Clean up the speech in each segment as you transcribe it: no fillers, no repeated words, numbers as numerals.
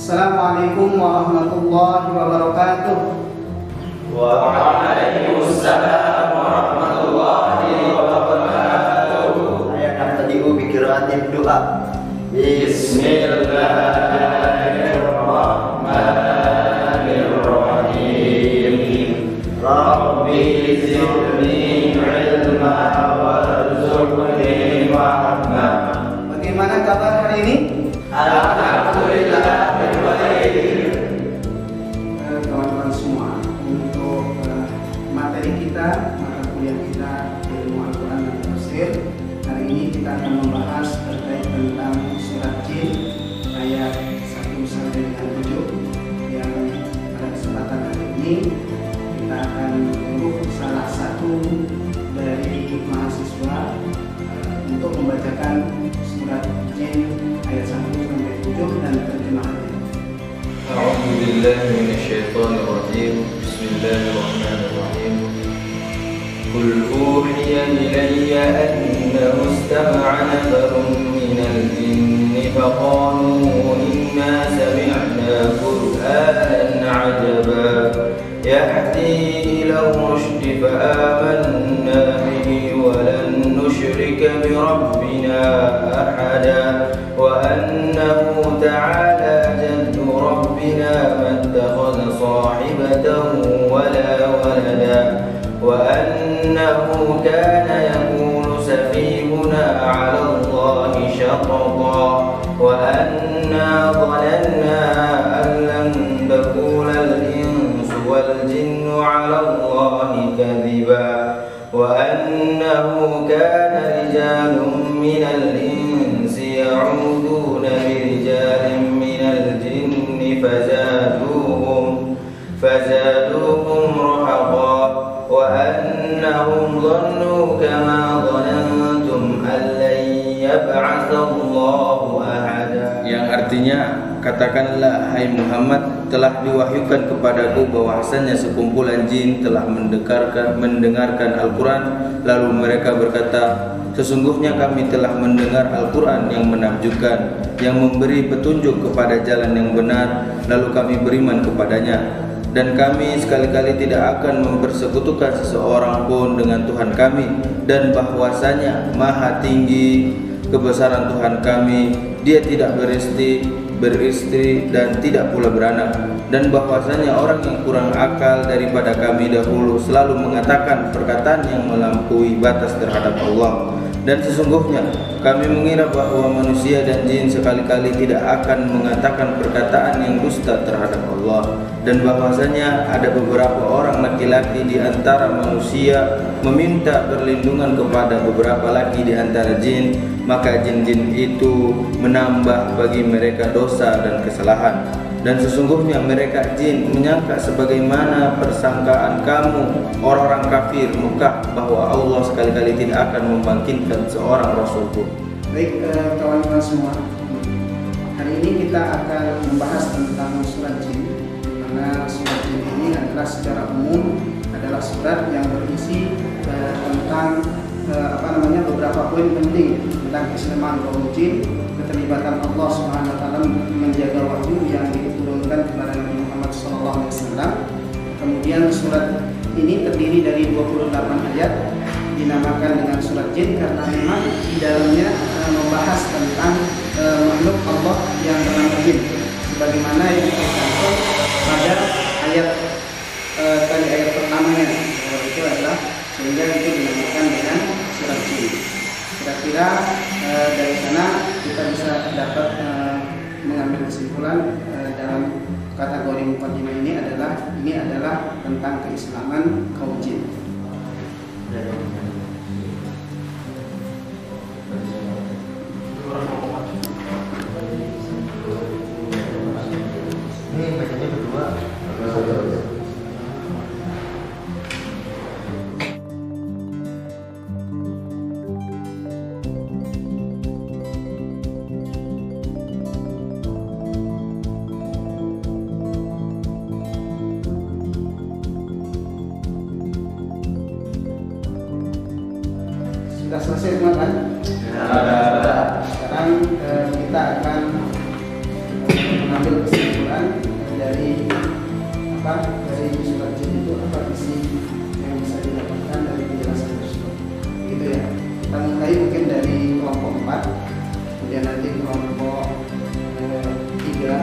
Assalamualaikum warahmatullahi wabarakatuh. Waalaikumsalam warahmatullahi wabarakatuh. Saya akan tadiu bikiraatin doa. Bismillahirrahmanirrahim. Rabbi zidni ilma warzuqni fahma. Bagaimana kabar hari ini? Alhamdulillah baik. Kawan-kawan semua, untuk materi kita, mata kuliah kita ilmu Al-Quran dan Tafsir, hari ini kita akan membahas terkait tentang surat Jin ayat 1 sampai dengan 7, yang pada kesempatan hari ini kita akan menyuruh salah satu dari mahasiswa untuk membacakan surat Jin ayat 1 sampai 7 dan terjemahannya. أعوذ بالله من الشيطان الرجيم. بسم الله الرحمن الرحيم. قل أوحي إلي أنه استمع نفر من الجن فقالوا إنا سمعنا قرآنا عجبا يهدي إلى الرشد فآمنا به ولن نشرك بربنا أحدا وأنه تعالى جد ربنا ما اتخذ صاحبة ولا ولدا وأنه كان يقول سفيهنا على الله شططا وأنا ظننا أن لن تقول الإنس والجن على الله كذبا وأنه كان رجال من الإنس يعوذون برجال من الجن فزادوهم رهقا وأنهم ظنوا كما ظننتم أن لن يبعث الله أحدا. Yang artinya, katakanlah hai Muhammad, telah diwahyukan kepadaku bahwasanya sekumpulan jin telah mendengarkan Al-Quran. Lalu mereka berkata, sesungguhnya kami telah mendengar Al-Quran yang menakjubkan, yang memberi petunjuk kepada jalan yang benar, lalu kami beriman kepadanya. Dan kami sekali-kali tidak akan mempersekutukan seseorang pun dengan Tuhan kami, dan bahwasanya maha tinggi kebesaran Tuhan kami, Dia tidak beristri dan tidak pula beranak, dan bahwasanya orang yang kurang akal daripada kami dahulu selalu mengatakan perkataan yang melampaui batas terhadap Allah. Dan sesungguhnya kami mengira bahwa manusia dan jin sekali-kali tidak akan mengatakan perkataan yang dusta terhadap Allah, dan bahwasanya ada beberapa orang laki-laki di antara manusia meminta perlindungan kepada beberapa laki di antara jin, maka jin-jin itu menambah bagi mereka dosa dan kesalahan. Dan sesungguhnya mereka jin menyangka sebagaimana persangkaan kamu orang-orang kafir Mekah bahwa Allah sekali-kali tidak akan membangkitkan seorang rasul pun. Baik, kawan-kawan semua, hari ini kita akan membahas tentang surat Jin, di mana surat Jin ini adalah secara umum adalah surat yang berisi tentang beberapa poin penting tentang keselamatan kaum jin, keterlibatan Allah Subhanahu wa taala menjaga wahyu yang diturunkan kepada Nabi Muhammad SAW. Kemudian surat ini terdiri dari 28 ayat, dinamakan dengan surat Jin karena memang di dalamnya membahas tentang makhluk Allah yang bernama jin, sebagaimana yang tercantum pada ayat pertamanya, itu adalah sehingga itu dinamakan dengan surat Jin. Kira-kira dari sana kita bisa dapat mengambil kesimpulan dalam kategori mukadimah ini adalah tentang keislaman kaum jin. Ini bacanya berdua. Sudah selesai semua kan? Sekarang kita akan mengambil kesimpulan dari surat jin itu, apa isi yang bisa didapatkan dari penjelasan tersebut. Gitu ya. Kita mulai mungkin dari kelompok 4, kemudian nanti kelompok 3,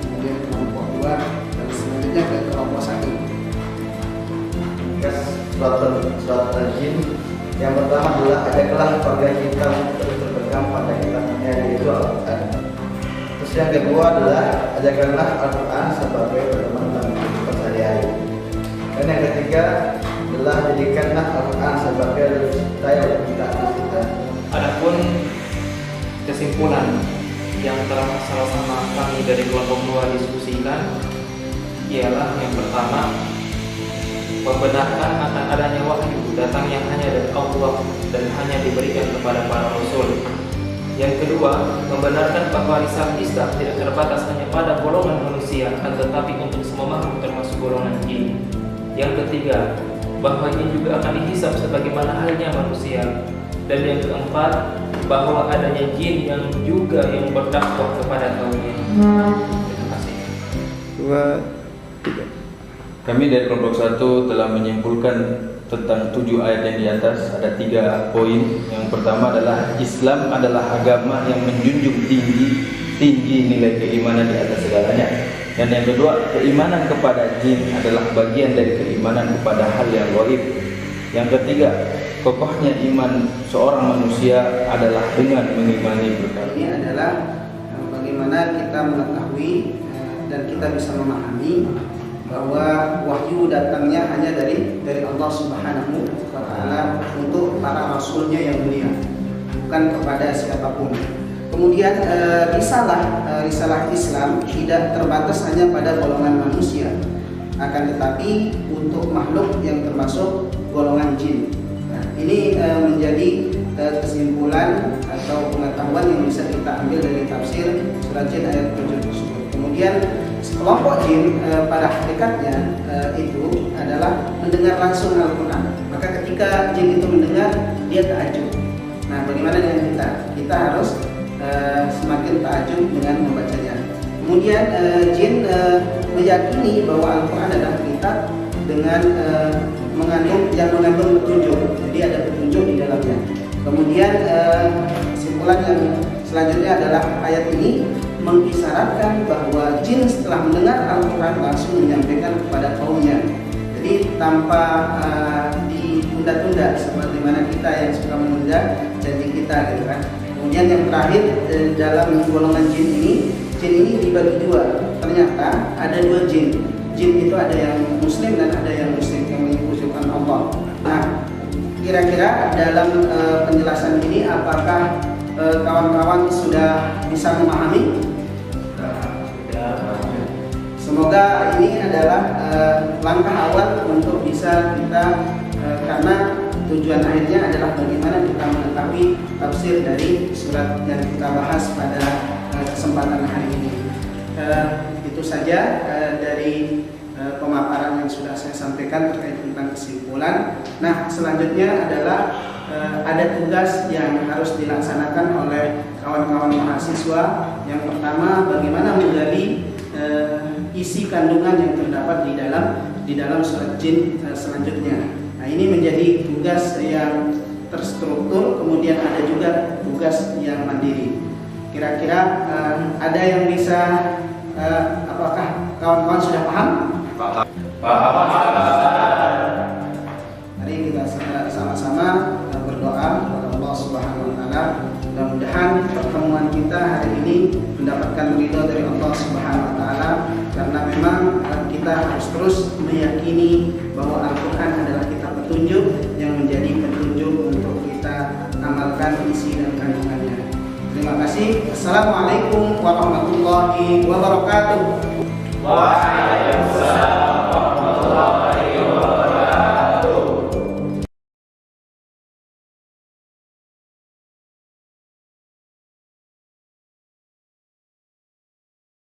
kemudian kelompok 2, dan selanjutnya ke kelompok 1. Surat al-jin yang pertama adalah ajaklah keluarga kita untuk terus berpegang pada kitabnya, yaitu Al-Quran. Terus yang kedua adalah ajakkanlah Al-Quran sebagai pedoman dalam kehidupan sehari-hari. Dan yang ketiga adalah jadikanlah Al-Quran sebagai lifestyle kita. Adapun kesimpulan yang telah sama-sama kami dari kelompok 2 diskusikan ialah yang pertama, membenarkan akan adanya wahyu datang yang hanya dari Allah dan hanya diberikan kepada para rasul. Yang kedua, membenarkan bahwa risalah Islam tidak terbatas hanya pada golongan manusia, akan tetapi untuk semua makhluk termasuk golongan jin. Yang ketiga, bahwa jin juga akan dihisab sebagaimana halnya manusia. Dan yang keempat, bahwa adanya jin yang juga yang berdakwah kepada kaumnya. Terima kasih. 2, 3. Kami dari kelompok 1 telah menyimpulkan tentang 7 ayat yang di atas. Ada 3 poin. Yang pertama adalah Islam adalah agama yang menjunjung tinggi nilai keimanan di atas segalanya. Dan yang kedua, keimanan kepada jin adalah bagian dari keimanan kepada hal yang gaib. Yang ketiga, kokohnya iman seorang manusia adalah dengan mengimani perkara. Ini adalah bagaimana kita mengetahui dan kita bisa memahami bahwa wahyu datangnya hanya dari Allah Subhanahu wa Ta'ala untuk para rasulnya yang mulia, bukan kepada siapapun. Kemudian risalah Islam tidak terbatas hanya pada golongan manusia, akan tetapi untuk makhluk yang termasuk golongan jin. Nah, ini menjadi kesimpulan atau pengetahuan yang bisa kita ambil dari tafsir surat jin ayat 7 tersebut. Kemudian kelompok jin pada hakikatnya itu adalah mendengar langsung Al-Quran. Maka ketika jin itu mendengar, dia takjub. Nah, bagaimana dengan kita? Kita harus semakin takjub dengan membacanya. Kemudian jin meyakini bahwa Al-Quran adalah kitab dengan mengandung petunjuk. Jadi ada petunjuk di dalamnya. Kemudian kesimpulan yang selanjutnya adalah ayat ini mengisyaratkan bahwa jin setelah mendengar Al-Quran langsung menyampaikan kepada kaumnya. Jadi tanpa ditunda-tunda seperti mana kita yang suka menunda janji kita, gitu kan. Kemudian yang terakhir dalam golongan jin ini dibagi dua. Ternyata ada 2 jin. Jin itu ada yang muslim dan ada yang musyrik yang menyekutukan Allah. Nah, kira-kira dalam penjelasan ini apakah kawan-kawan sudah bisa memahami? Semoga ini adalah langkah awal untuk bisa kita, karena tujuan akhirnya adalah bagaimana kita mengetahui tafsir dari surat yang kita bahas pada kesempatan hari ini. Itu saja dari pemaparan yang sudah saya sampaikan terkait tentang kesimpulan. Nah, selanjutnya adalah ada tugas yang harus dilaksanakan oleh kawan-kawan mahasiswa. Yang pertama, bagaimana menggali isi kandungan yang terdapat di dalam surat jin selanjutnya. Nah, ini menjadi tugas yang terstruktur, kemudian ada juga tugas yang mandiri. Kira-kira ada yang bisa, apakah kawan-kawan sudah paham? Paham. Mari kita sama-sama berdoa kepada Allah Subhanahu wa Ta'ala. Mudah-mudahan pertemuan kita hari ini mendapatkan ridho dari Allah Subhanahu wa Ta'ala, karena memang kita harus terus meyakini bahwa Al-Quran adalah kitab petunjuk yang menjadi petunjuk untuk kita amalkan isi dan kandungannya. Terima kasih. Assalamualaikum warahmatullahi wabarakatuh.